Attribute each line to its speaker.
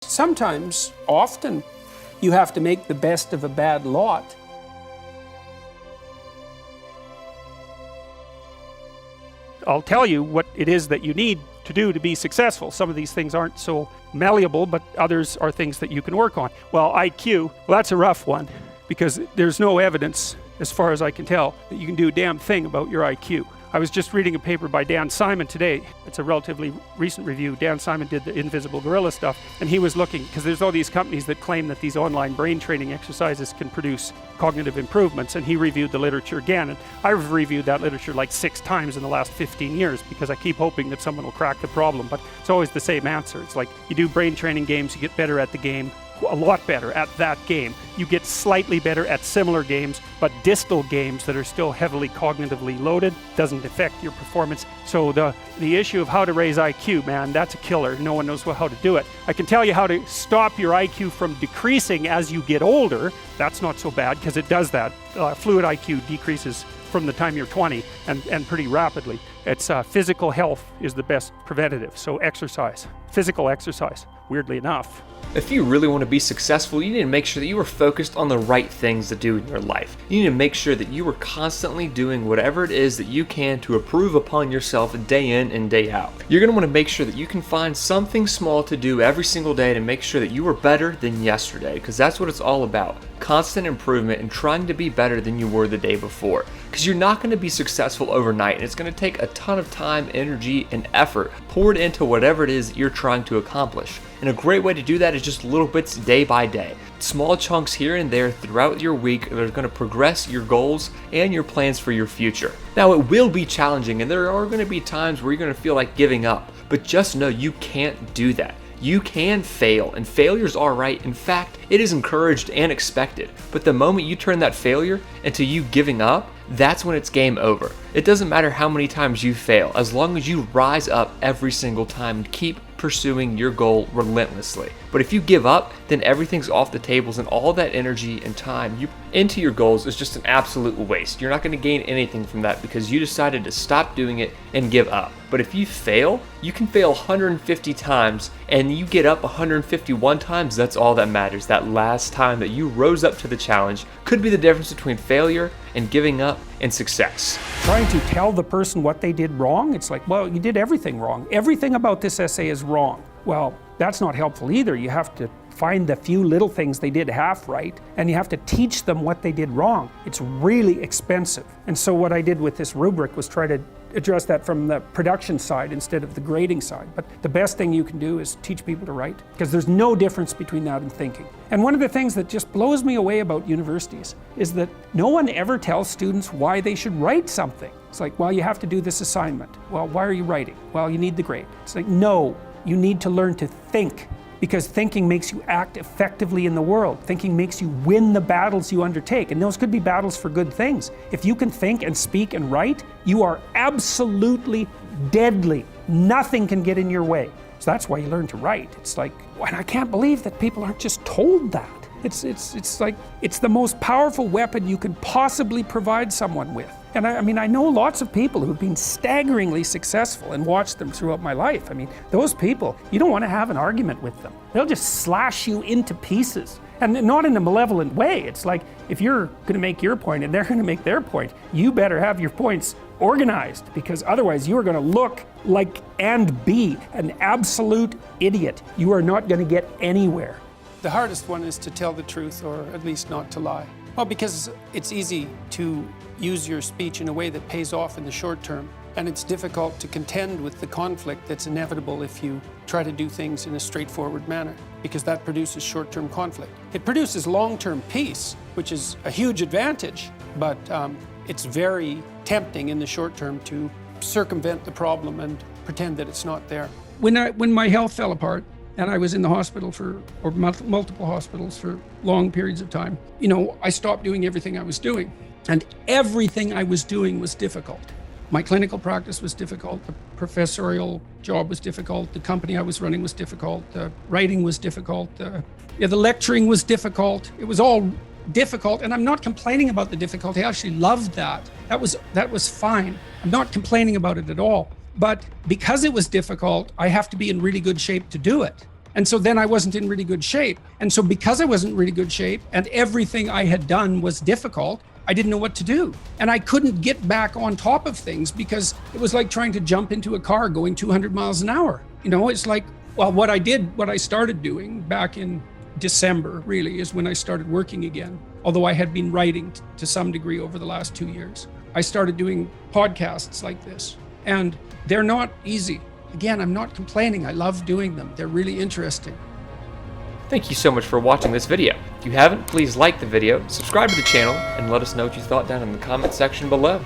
Speaker 1: Sometimes, often, you have to make the best of a bad lot. I'll tell you what it is that you need to do to be successful. Some of these things aren't so malleable, but others are things that you can work on. Well, IQ, well, that's a rough one, because there's no evidence, as far as I can tell, that you can do a damn thing about your IQ. I was just reading a paper by Dan Simon today. It's a relatively recent review. Dan Simon did the Invisible Gorilla stuff, and he was looking, because there's all these companies that claim that these online brain training exercises can produce cognitive improvements, and he reviewed the literature again. And I've reviewed that literature like 6 times in the last 15 years, because I keep hoping that someone will crack the problem, but it's always the same answer. It's like, you do brain training games, you get better at the game, a lot better at that game. You get slightly better at similar games, but distal games that are still heavily cognitively loaded doesn't affect your performance. So the issue of how to raise IQ, man, that's a killer. No one knows how to do it. I can tell you how to stop your IQ from decreasing as you get older. That's not so bad, because it does that. Fluid IQ decreases from the time you're 20 and pretty rapidly. It's physical health is the best preventative. So exercise, physical exercise, weirdly enough.
Speaker 2: If you really want to be successful, you need to make sure that you are focused on the right things to do in your life. You need to make sure that you are constantly doing whatever it is that you can to improve upon yourself day in and day out. You're going to want to make sure that you can find something small to do every single day to make sure that you are better than yesterday, because that's what it's all about. Constant improvement and trying to be better than you were the day before. Because you're not going to be successful overnight, and it's going to take a ton of time, energy, and effort poured into whatever it is that you're trying to accomplish. And a great way to do that is just little bits day by day. Small chunks here and there throughout your week that are going to progress your goals and your plans for your future. Now, it will be challenging, and there are going to be times where you're going to feel like giving up, but just know you can't do that. You can fail, and failures are right. In fact, it is encouraged and expected. But the moment you turn that failure into you giving up, that's when it's game over. It doesn't matter how many times you fail, as long as you rise up every single time and keep pursuing your goal relentlessly. But if you give up, then everything's off the tables, and all that energy and time you into your goals is just an absolute waste. You're not going to gain anything from that because you decided to stop doing it and give up. But if you fail, you can fail 150 times and you get up 151 times. That's all that matters. That last time that you rose up to the challenge could be the difference between failure and giving up and success.
Speaker 1: Trying to tell the person what they did wrong, it's like, well, you did everything wrong. Everything about this essay is wrong. Well, that's not helpful either. You have to find the few little things they did half right, and you have to teach them what they did wrong. It's really expensive. And so what I did with this rubric was try to address that from the production side instead of the grading side. But the best thing you can do is teach people to write, because there's no difference between that and thinking. And one of the things that just blows me away about universities is that no one ever tells students why they should write something. It's like, well, you have to do this assignment. Well, why are you writing? Well, you need the grade. It's like, no, you need to learn to think, because thinking makes you act effectively in the world. Thinking makes you win the battles you undertake, and those could be battles for good things. If you can think and speak and write, you are absolutely deadly. Nothing can get in your way. So that's why you learn to write. It's like, and I can't believe that people aren't just told that. It's like, it's the most powerful weapon you can possibly provide someone with. And I mean, I know lots of people who've been staggeringly successful and watched them throughout my life. I mean, those people, you don't want to have an argument with them. They'll just slash you into pieces. And not in a malevolent way. It's like, if you're going to make your point and they're going to make their point, you better have your points organized, because otherwise you are going to look like and be an absolute idiot. You are not going to get anywhere. The hardest one is to tell the truth, or at least not to lie. Well, because it's easy to use your speech in a way that pays off in the short term, and it's difficult to contend with the conflict that's inevitable if you try to do things in a straightforward manner, because that produces short-term conflict. It produces long-term peace, which is a huge advantage, but it's very tempting in the short term to circumvent the problem and pretend that it's not there. When my health fell apart, and I was in the hospital or multiple hospitals for long periods of time, you know, I stopped doing everything I was doing. And everything I was doing was difficult. My clinical practice was difficult. The professorial job was difficult. The company I was running was difficult. The writing was difficult. The lecturing was difficult. It was all difficult. And I'm not complaining about the difficulty. I actually loved that. That was fine. I'm not complaining about it at all. But because it was difficult, I have to be in really good shape to do it. And so then I wasn't in really good shape. And so because I wasn't in really good shape and everything I had done was difficult, I didn't know what to do. And I couldn't get back on top of things because it was like trying to jump into a car going 200 miles an hour. You know, it's like, well, what I started doing back in December really is when I started working again. Although I had been writing to some degree over the last 2 years. I started doing podcasts like this, and they're not easy. Again, I'm not complaining. I love doing them. They're really interesting.
Speaker 2: Thank you so much for watching this video. If you haven't, please like the video, subscribe to the channel, and let us know what you thought down in the comment section below.